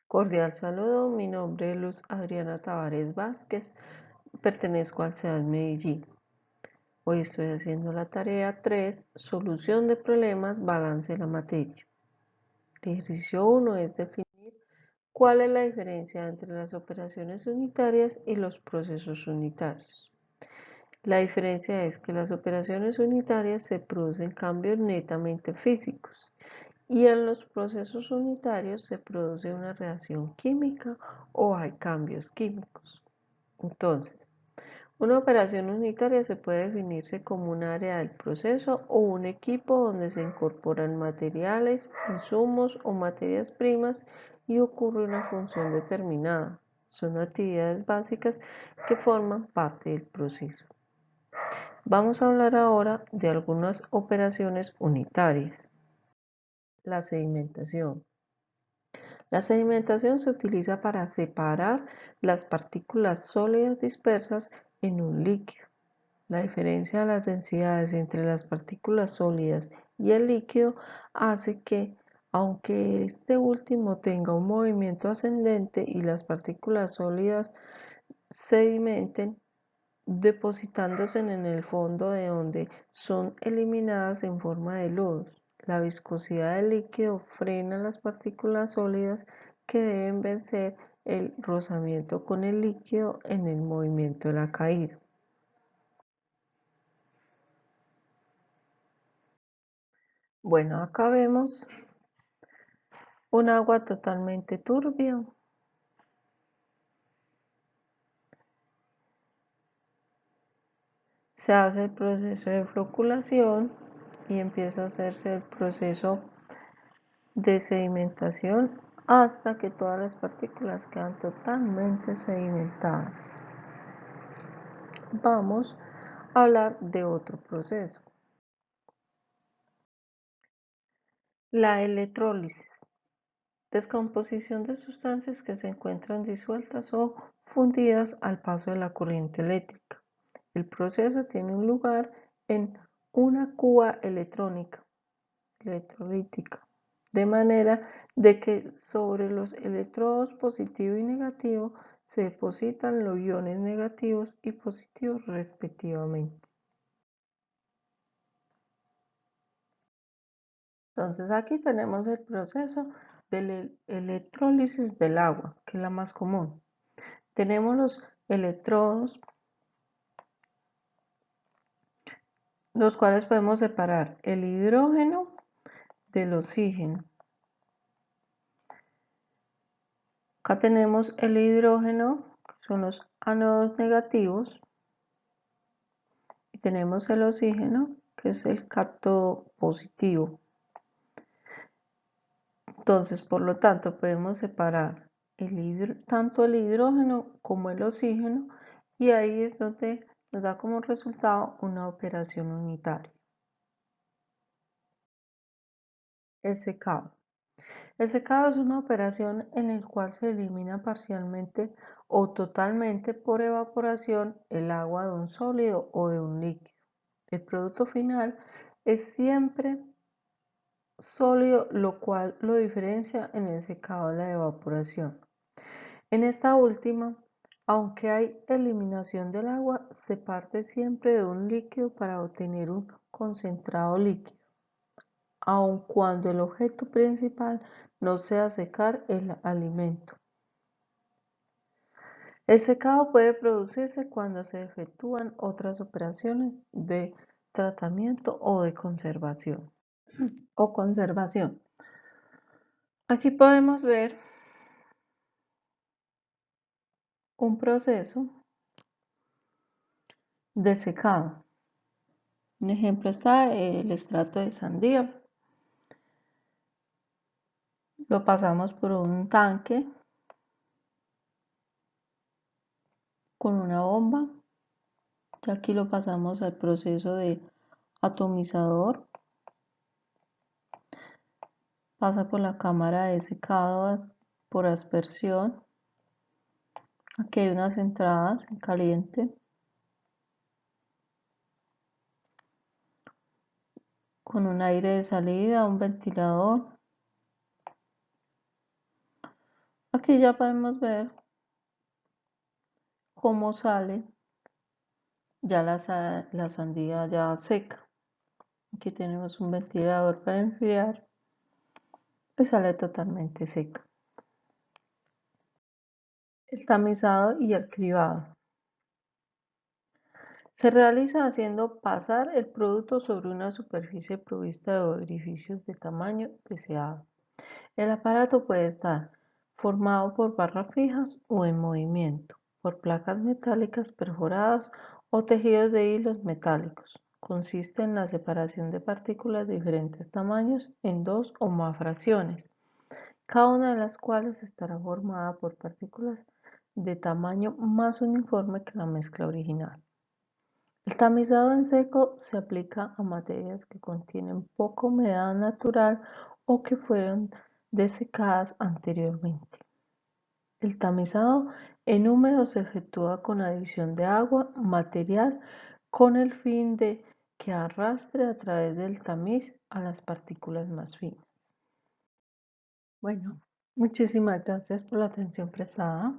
Cordial saludo, mi nombre es Luz Adriana Tavares Vázquez, pertenezco al SEAD Medellín. Hoy estoy haciendo la tarea 3, solución de problemas, balance de la materia. El ejercicio 1 es definir cuál es la diferencia entre las operaciones unitarias y los procesos unitarios. La diferencia es que las operaciones unitarias se producen cambios netamente físicos y en los procesos unitarios se produce una reacción química o hay cambios químicos. Entonces, una operación unitaria se puede definirse como un área del proceso o un equipo donde se incorporan materiales, insumos o materias primas y ocurre una función determinada. Son actividades básicas que forman parte del proceso. Vamos a hablar ahora de algunas operaciones unitarias. La sedimentación. La sedimentación se utiliza para separar las partículas sólidas dispersas en un líquido. La diferencia de las densidades entre las partículas sólidas y el líquido hace que, aunque este último tenga un movimiento ascendente y las partículas sólidas sedimenten, depositándose en el fondo de donde son eliminadas en forma de lodos. La viscosidad del líquido frena las partículas sólidas que deben vencer el rozamiento con el líquido en el movimiento de la caída. Bueno, acá vemos un agua totalmente turbia. Se hace el proceso de floculación y empieza a hacerse el proceso de sedimentación hasta que todas las partículas quedan totalmente sedimentadas. Vamos a hablar de otro proceso. La electrólisis. Descomposición de sustancias que se encuentran disueltas o fundidas al paso de la corriente eléctrica. El proceso tiene un lugar en una cuba electrolítica, de manera de que sobre los electrodos positivo y negativo se depositan los iones negativos y positivos respectivamente. Entonces aquí tenemos el proceso de la electrólisis del agua, que es la más común. Tenemos los electrodos, los cuales podemos separar el hidrógeno del oxígeno. Acá tenemos el hidrógeno, que son los ánodos negativos, y tenemos el oxígeno, que es el cátodo positivo. Entonces, por lo tanto, podemos separar tanto el hidrógeno como el oxígeno, y ahí es donde nos da como resultado una operación unitaria. El secado. El secado es una operación en la cual se elimina parcialmente o totalmente por evaporación el agua de un sólido o de un líquido. El producto final es siempre sólido, lo cual lo diferencia en el secado de la evaporación. En esta última, aunque hay eliminación del agua, se parte siempre de un líquido para obtener un concentrado líquido, aun cuando el objeto principal no sea secar el alimento. El secado puede producirse cuando se efectúan otras operaciones de tratamiento o de conservación. Aquí podemos ver un proceso de secado. Un ejemplo está el extracto de sandía. Lo pasamos por un tanque con una bomba. Y aquí lo pasamos al proceso de atomizador. Pasa por la cámara de secado por aspersión. Aquí hay unas entradas en caliente con un aire de salida, un ventilador. Aquí Aquí ya podemos ver cómo sale ya la sandía ya seca. Aquí tenemos un ventilador para enfriar y sale totalmente seca. El tamizado y el cribado. Se realiza haciendo pasar el producto sobre una superficie provista de orificios de tamaño deseado. El aparato puede estar formado por barras fijas o en movimiento, por placas metálicas perforadas o tejidos de hilos metálicos. Consiste en la separación de partículas de diferentes tamaños en dos o más fracciones, cada una de las cuales estará formada por partículas de tamaño más uniforme que la mezcla original. El tamizado en seco se aplica a materias que contienen poca humedad natural o que fueron desecadas anteriormente. El tamizado en húmedo se efectúa con adición de agua material con el fin de que arrastre a través del tamiz a las partículas más finas. Bueno, muchísimas gracias por la atención prestada.